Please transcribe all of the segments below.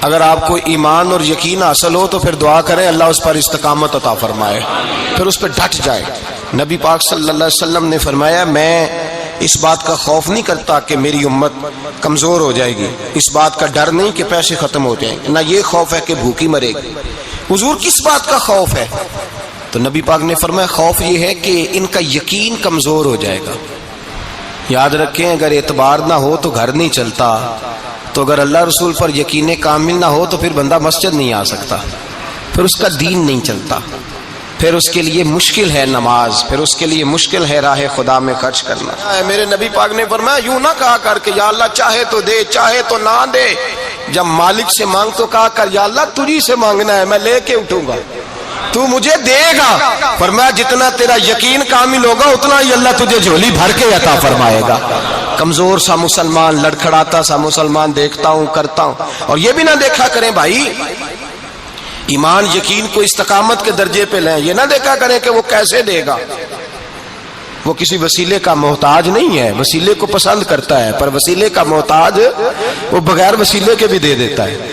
اگر آپ کو ایمان اور یقین حاصل ہو تو پھر دعا کریں اللہ اس پر استقامت عطا فرمائے، پھر اس پہ ڈٹ جائے۔ نبی پاک صلی اللہ علیہ وسلم نے فرمایا میں اس بات کا خوف نہیں کرتا کہ میری امت کمزور ہو جائے گی، اس بات کا ڈر نہیں کہ پیسے ختم ہو جائیں گے، نہ یہ خوف ہے کہ بھوکی مرے گی۔ حضور کس بات کا خوف ہے؟ تو نبی پاک نے فرمایا خوف یہ ہے کہ ان کا یقین کمزور ہو جائے گا۔ یاد رکھیں اگر اعتبار نہ ہو تو گھر نہیں چلتا، تو اگر اللہ رسول پر یقین کامل نہ ہو تو پھر بندہ مسجد نہیں آ سکتا، پھر اس کا دین نہیں چلتا، پھر اس کے لیے مشکل ہے نماز، پھر اس کے لیے مشکل ہے راہ خدا میں خرچ کرنا۔ میرے نبی پاک نے فرمایا یوں نہ کہا کر کہ یا اللہ چاہے تو دے چاہے تو نہ دے، جب مالک سے مانگ تو کہا کر یا اللہ تجھی سے مانگنا ہے، میں لے کے اٹھوں گا، تو مجھے دے گا۔ فرمایا جتنا تیرا یقین کامل ہوگا اتنا ہی اللہ تجھے جھولی بھر کے عطا فرمائے گا۔ کمزور سا مسلمان، لڑکھڑاتا سا مسلمان دیکھتا ہوں کرتا ہوں، اور یہ بھی نہ دیکھا کریں بھائی ایمان یقین کو استقامت کے درجے پہ لیں، یہ نہ دیکھا کریں کہ وہ کیسے دے گا، وہ کسی وسیلے کا محتاج نہیں ہے، وسیلے کو پسند کرتا ہے، پر وسیلے کا محتاج وہ بغیر وسیلے کے بھی دے دیتا ہے۔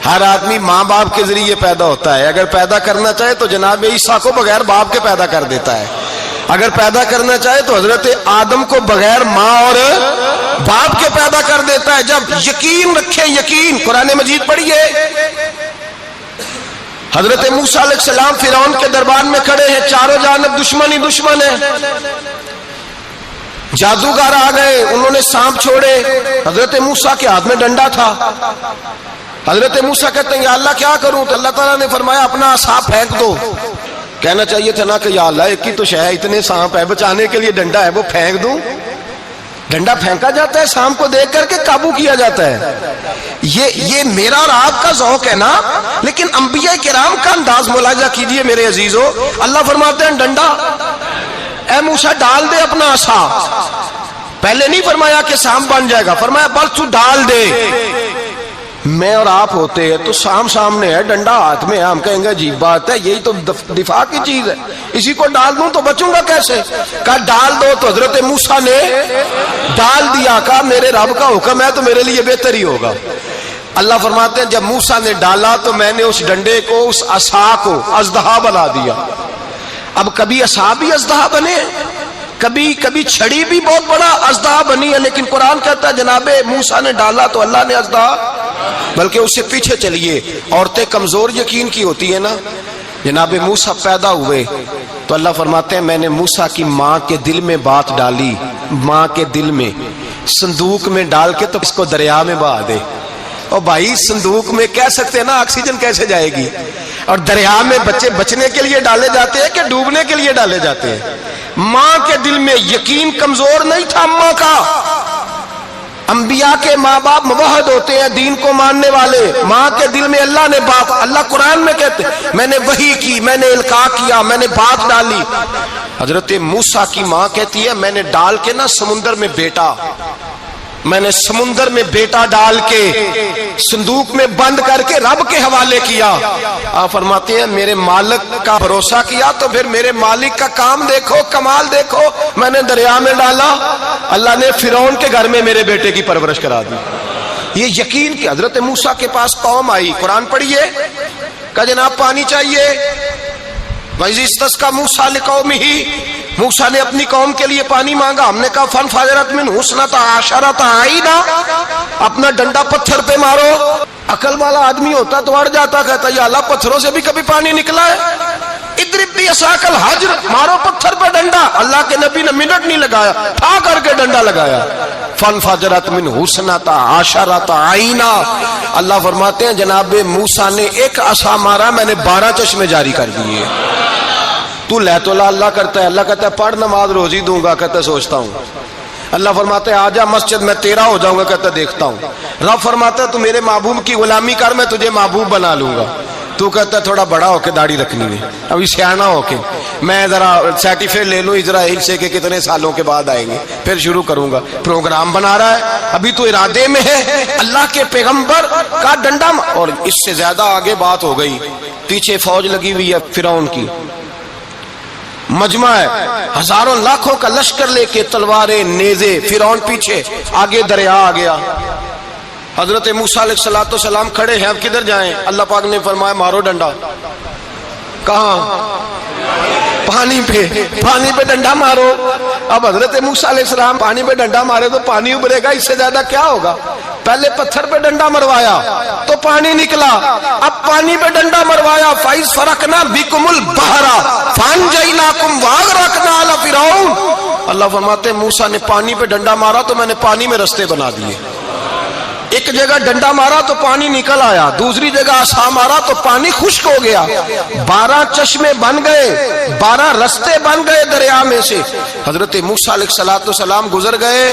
ہر آدمی ماں باپ کے ذریعے پیدا ہوتا ہے، اگر پیدا کرنا چاہے تو جناب عیسیٰ کو بغیر باپ کے پیدا کر دیتا ہے، اگر پیدا کرنا چاہے تو حضرت آدم کو بغیر ماں اور باپ کے پیدا کر دیتا ہے۔ جب یقین رکھیں، یقین، قرآن مجید پڑھیے، حضرت موسیٰ علیہ السلام فرعون کے دربار میں کھڑے ہیں، چاروں جانب دشمن ہی دشمن ہے، جادوگر آ گئے، انہوں نے سانپ چھوڑے، حضرت موسیٰ کے ہاتھ میں ڈنڈا تھا، حضرت موسیٰ کہتے ہیں یا اللہ کیا کروں؟ تو اللہ تعالیٰ نے فرمایا اپنا عصا پھینک دو۔ کہنا چاہیے تھا نا کہ یا اللہ ایک ہی تو شے ہے، اتنے سانپ ہے، بچانے کے لیے ڈنڈا ہے وہ پھینک دوں؟ ڈنڈا پھینکا جاتا ہے، سانپ کو دیکھ کر کے قابو کیا جاتا ہے۔ یہ میرا اور آپ کا ذوق ہے نا، لیکن انبیاء کرام کا انداز ملاحظہ کیجئے میرے عزیزو۔ اللہ فرماتے ہیں ڈنڈا، اے موسیٰ ڈال دے اپنا عصا، پہلے نہیں فرمایا کہ سانپ بن جائے گا، فرمایا بس تو ڈال دے۔ میں اور آپ ہوتے ہیں تو سامنے ہے، ڈنڈا ہاتھ میں ہے، ہم کہیں گے عجیب بات ہے، یہی تو دفاع کی چیز ہے، اسی کو ڈال دوں تو بچوں گا کیسے؟ کہا ڈال دو، تو حضرت موسیٰ نے ڈال دیا، کہا میرے رب کا حکم ہے تو میرے لیے بہتر ہی ہوگا۔ اللہ فرماتے ہیں جب موسیٰ نے ڈالا تو میں نے اس ڈنڈے کو، اس عصا کو اژدہا بنا دیا۔ اب کبھی عصا بھی اژدہا بنے، کبھی چھڑی بھی بہت بڑا اژدہا بنی ہے، لیکن قرآن کہتا ہے جناب موسیٰ نے ڈالا تو اللہ نے اژدہا، بلکہ اس سے پیچھے چلیے، عورتیں کمزور یقین کی ہوتی ہیں نا، جناب موسیٰ پیدا ہوئے تو اللہ فرماتے ہیں میں نے موسیٰ کی ماں کے دل میں بات ڈالی، ماں کے دل میں، صندوق میں ڈال کے تو اس کو دریا میں بہا دے۔ اور بھائی صندوق میں کہہ سکتے ہیں نا آکسیجن کیسے جائے گی، اور دریا میں بچے بچنے کے لیے ڈالے جاتے ہیں کہ ڈوبنے کے لیے ڈالے جاتے ہیں؟ ماں کے دل میں یقین کمزور نہیں تھا اماں کا۔ انبیاء کے ماں باپ موحد ہوتے ہیں، دین کو ماننے والے، ماں کے دل میں اللہ نے بات، اللہ قرآن میں کہتے میں نے وحی کی، میں نے القاء کیا، میں نے بات ڈالی۔ حضرت موسیٰ کی ماں کہتی ہے میں نے ڈال کے نا سمندر میں بیٹا، میں نے سمندر میں بیٹا ڈال کے صندوق میں بند کر کے رب کے حوالے کیا۔ آپ فرماتے ہیں میرے مالک کا بھروسہ کیا تو پھر میرے مالک کا کام دیکھو، کمال دیکھو، میں نے دریا میں ڈالا، اللہ نے فرعون کے گھر میں میرے بیٹے کی پرورش کرا دی۔ یہ یقین کہ حضرت موسیٰ کے پاس قوم آئی، قرآن پڑھیے، کہا جناب پانی چاہیے، وَإِذِ اسْتَسْقَىٰ مُوسَىٰ لِقَوْمِهِ، موسیٰ نے اپنی قوم کے لیے پانی مانگا، ہم نے کہا فَانْفَجَرَتْ مِنْهُ اثْنَتَا عَشَرَةَ عَيْنًا، اپنا ڈنڈا پتھر پہ مارو۔ عقل والا آدمی ہوتا تو اڑ جاتا، کہتا یا اللہ پتھروں سے بھی کبھی پانی نکلا ہے؟ اضرب بعصاک الحجر، مارو پتھر پہ ڈنڈا۔ اللہ کے نبی نے منٹ نہیں لگایا، ٹھا کر کے ڈنڈا لگایا، فَانْفَجَرَتْ مِنْهُ اثْنَتَا عَشَرَةَ عَيْنًا۔ اللہ فرماتے ہیں جناب موسیٰ نے ایک عصا مارا، میں نے 12 چشمے جاری کر دیے۔ تو لے تو لا اللہ کرتا ہے، اللہ کہتا ہے پڑھ نماز روزی دوں گا، کہتا ہے سوچتا ہوں۔ اللہ فرماتا ہے آجا مسجد میں تیرا ہو جاؤں گا، کہتا ہے دیکھتا ہوں۔ رب فرماتا ہے تو میرے محبوب کی غلامی کر، میں تجھے محبوب بنا لوں گا۔ تو کہتا ہے تھوڑا بڑا ہو کے داڑھی رکھنی ہے، ابھی سیانا ہو کے میں ذرا سرٹیفکیٹ لے لوں اسرائیل سے کہ کتنے سالوں کے بعد آئیں گے، پھر شروع کروں گا۔ پروگرام بنا رہا ہے، ابھی تو ارادے میں ہے۔ اللہ کے پیغمبر کا ڈنڈا، اور اس سے زیادہ آگے بات ہو گئی، پیچھے فوج لگی ہوئی ہے فرعون کی، مجمع ہے، ہزاروں لاکھوں کا لشکر لے کے، تلواریں نیزے، فرعون پیچھے، آگے دریا آ گیا۔ حضرت موسیٰ علیہ السلام کھڑے ہیں، اب کدھر جائیں؟ اللہ پاک نے فرمایا مارو ڈنڈا۔ کہاں؟ پانی پہ ڈنڈا مارو۔ اب حضرت موسیٰ علیہ السلام پانی پہ ڈنڈا مارے تو پانی ابھرے گا، اس سے زیادہ کیا ہوگا؟ پہلے پتھر پہ ڈنڈا مروایا تو پانی نکلا، اب پانی پہ ڈنڈا مروایا فَإِذْ فَرَقْنَا بِكُمُ الْبَحْرَ فَأَنْجَيْنَاكُمْ وَأَغْرَقْنَا آلَ فِرْعَوْنَ۔ اللہ فرماتے ہیں موسیٰ نے پانی پہ ڈنڈا مارا تو میں نے پانی میں رستے بنا دیے۔ ایک جگہ ڈنڈا مارا تو پانی نکل آیا، دوسری جگہ عصا مارا تو پانی خشک ہو گیا، 12 چشمے بن گئے، 12 رستے بن گئے دریا میں سے۔ حضرت موسیٰ علیہ السلام گزر گئے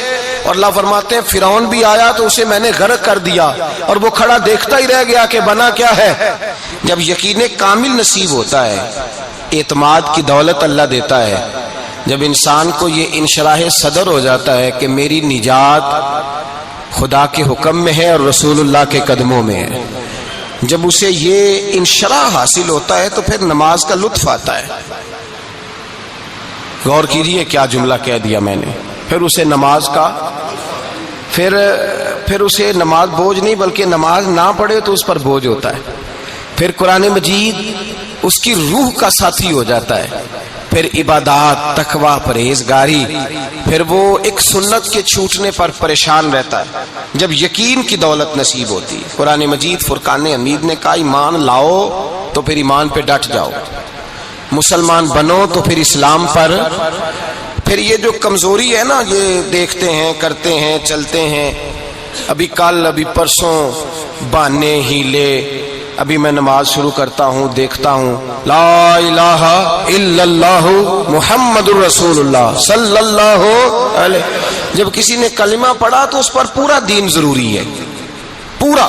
اور اللہ فرماتے ہیں فرعون بھی آیا تو اسے میں نے غرق کر دیا، اور وہ کھڑا دیکھتا ہی رہ گیا کہ بنا کیا ہے۔ جب یقین کامل نصیب ہوتا ہے، اعتماد کی دولت اللہ دیتا ہے، جب انسان کو یہ انشراح صدر ہو جاتا ہے کہ میری نجات خدا کے حکم میں ہے اور رسول اللہ کے قدموں میں ہے، جب اسے یہ انشراح حاصل ہوتا ہے تو پھر نماز کا لطف آتا ہے۔ غور کیجئے کیا جملہ کہہ دیا میں نے، پھر اسے نماز کا پھر اسے نماز بوجھ نہیں بلکہ نماز نہ پڑھے تو اس پر بوجھ ہوتا ہے، پھر قرآن مجید اس کی روح کا ساتھی ہو جاتا ہے، پھر عبادات، تقوی، پرہیزگاری، پھر وہ ایک سنت کے چھوٹنے پر پریشان رہتا ہے جب یقین کی دولت نصیب ہوتی ہے۔ قرآن مجید فرقان حمید نے کہا ایمان لاؤ تو پھر ایمان پہ ڈٹ جاؤ، مسلمان بنو تو پھر اسلام پر۔ پھر یہ جو کمزوری ہے نا، یہ دیکھتے ہیں، کرتے ہیں، چلتے ہیں، ابھی کل ابھی پرسوں بہانے ہیلے، ابھی میں نماز شروع کرتا ہوں دیکھتا ہوں لا الہ الا اللہ محمد الرسول اللہ صلی اللہ علیہ، جب کسی نے کلمہ پڑھا تو اس پر پورا دین ضروری ہے، پورا۔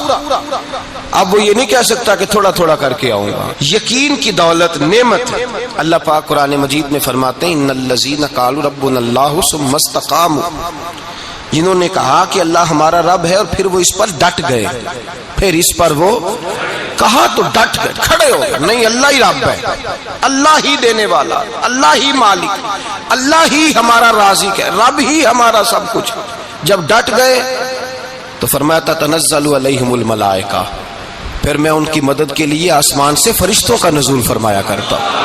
اب وہ یہ نہیں کہہ سکتا کہ تھوڑا تھوڑا کر کے آؤں گا۔ یقین کی دولت نعمت ہے۔ اللہ پاک قرآن مجید میں فرماتے ہیں ان الذین قالوا ربنا اللہ ثم استقاموا، جنہوں نے کہا کہ اللہ ہمارا رب ہے اور پھر وہ اس پر ڈٹ گئے، پھر اس پر وہ کہا تو ڈٹ گئے، کھڑے ہو گئے، نہیں اللہ ہی رب ہے، اللہ ہی دینے والا، اللہ ہی مالک، اللہ ہی ہمارا رازق ہے، رب ہی ہمارا سب کچھ۔ جب ڈٹ گئے تو فرمایا تتنزل علیہم الملائکہ، پھر میں ان کی مدد کے لیے آسمان سے فرشتوں کا نزول فرمایا کرتا ہوں۔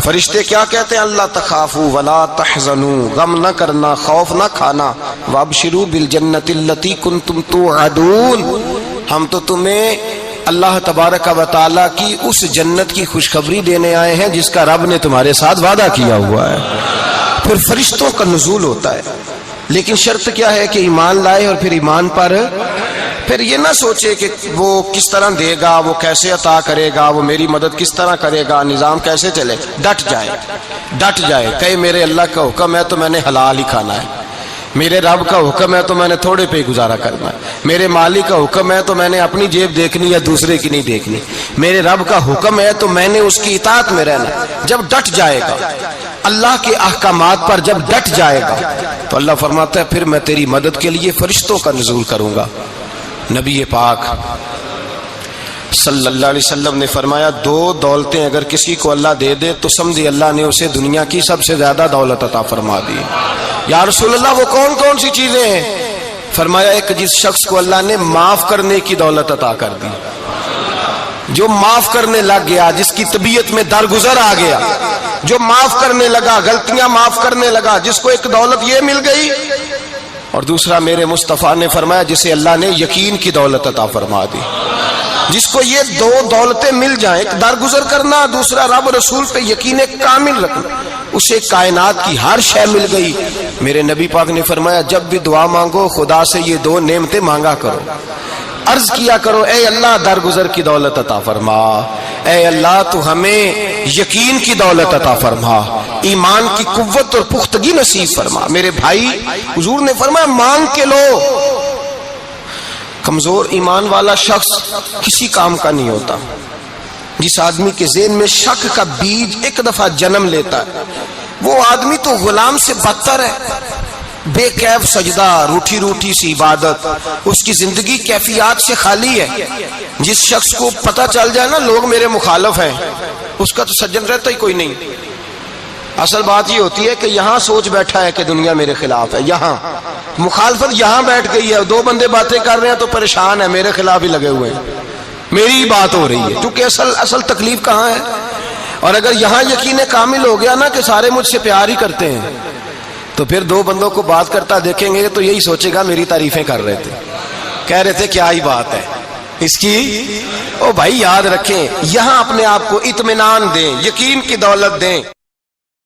فرشتے کیا کہتے ہیں؟ اللہ تخافوا ولا تحزنوا، غم نہ کرنا، خوف نہ کھانا، وابشروا بالجنۃ التی کنتم توعدون، ہم تو تمہیں اللہ تبارک و تعالیٰ کی اس جنت کی خوشخبری دینے آئے ہیں جس کا رب نے تمہارے ساتھ وعدہ کیا ہوا ہے۔ پھر فرشتوں کا نزول ہوتا ہے، لیکن شرط کیا ہے کہ ایمان لائے، اور پھر ایمان پر پھر یہ نہ سوچے کہ وہ کس طرح دے گا، وہ کیسے عطا کرے گا، وہ میری مدد کس طرح کرے گا، نظام کیسے چلے، ڈٹ جائے، کہے میرے اللہ کا حکم ہے تو میں نے حلال ہی کھانا ہے، میرے رب کا حکم ہے تو میں نے تھوڑے پہ گزارا کرنا ہے، میرے مالک کا حکم ہے تو میں نے اپنی جیب دیکھنی یا دوسرے کی نہیں دیکھنی، میرے رب کا حکم ہے تو میں نے اس کی اطاعت میں رہنا۔ جب ڈٹ جائے گا اللہ کے احکامات پر، جب ڈٹ جائے گا تو اللہ فرماتا ہے پھر میں تیری مدد کے لیے فرشتوں کا نزول کروں گا۔ نبی پاک صلی اللہ علیہ وسلم نے فرمایا 2 دولتیں اگر کسی کو اللہ دے دے تو سمجھے اللہ نے اسے دنیا کی سب سے زیادہ دولت عطا فرما دی۔ یا رسول اللہ وہ کون کون سی چیزیں ہیں؟ فرمایا ایک جس شخص کو اللہ نے معاف کرنے کی دولت عطا کر دی، جو معاف کرنے لگ گیا، جس کی طبیعت میں درگزر آ گیا، جو معاف کرنے لگا، غلطیاں معاف کرنے لگا، جس کو ایک دولت یہ مل گئی۔ اور دوسرا میرے مصطفیٰ نے فرمایا جسے اللہ نے یقین کی دولت عطا فرما دی، جس کو یہ 2 دولتیں مل جائیں، ایک درگزر کرنا، دوسرا رب رسول پہ یقین کامل رکھنا، اسے کائنات کی ہر شے مل گئی۔ میرے نبی پاک نے فرمایا جب بھی دعا مانگو خدا سے یہ 2 نعمتیں مانگا کرو، عرض کیا کرو اے اللہ درگزر کی دولت عطا فرما، اے اللہ تو ہمیں یقین کی دولت عطا فرما، ایمان کی قوت اور پختگی نصیب فرما۔ میرے بھائی حضور نے فرمایا مانگ کے لو۔ کمزور ایمان والا شخص کسی کام کا نہیں ہوتا۔ جس آدمی کے ذہن میں شک کا بیج ایک دفعہ جنم لیتا ہے وہ آدمی تو غلام سے بدتر ہے۔ بے کیف سجدہ، روٹھی روٹھی سی عبادت، اس کی زندگی کیفیات سے خالی ہے۔ جس شخص کو پتہ چل جائے نا لوگ میرے مخالف ہیں، اس کا تو سجن رہتا ہی کوئی نہیں۔ اصل بات یہ ہوتی ہے کہ یہاں سوچ بیٹھا ہے کہ دنیا میرے خلاف ہے، یہاں مخالفت یہاں بیٹھ گئی ہے، دو بندے باتیں کر رہے ہیں تو پریشان ہے، میرے خلاف ہی لگے ہوئے ہیں، میری ہی بات ہو رہی ہے، کیونکہ اصل تکلیف کہاں ہے؟ اور اگر یہاں یقین کامل ہو گیا نا کہ سارے مجھ سے پیار ہی کرتے ہیں، تو پھر دو بندوں کو بات کرتا دیکھیں گے تو یہی سوچے گا میری تعریفیں کر رہے تھے، کہہ رہے تھے کیا ہی بات ہے اس کی۔ او بھائی یاد رکھیں، یہاں اپنے آپ کو اطمینان دیں، یقین کی دولت دیں۔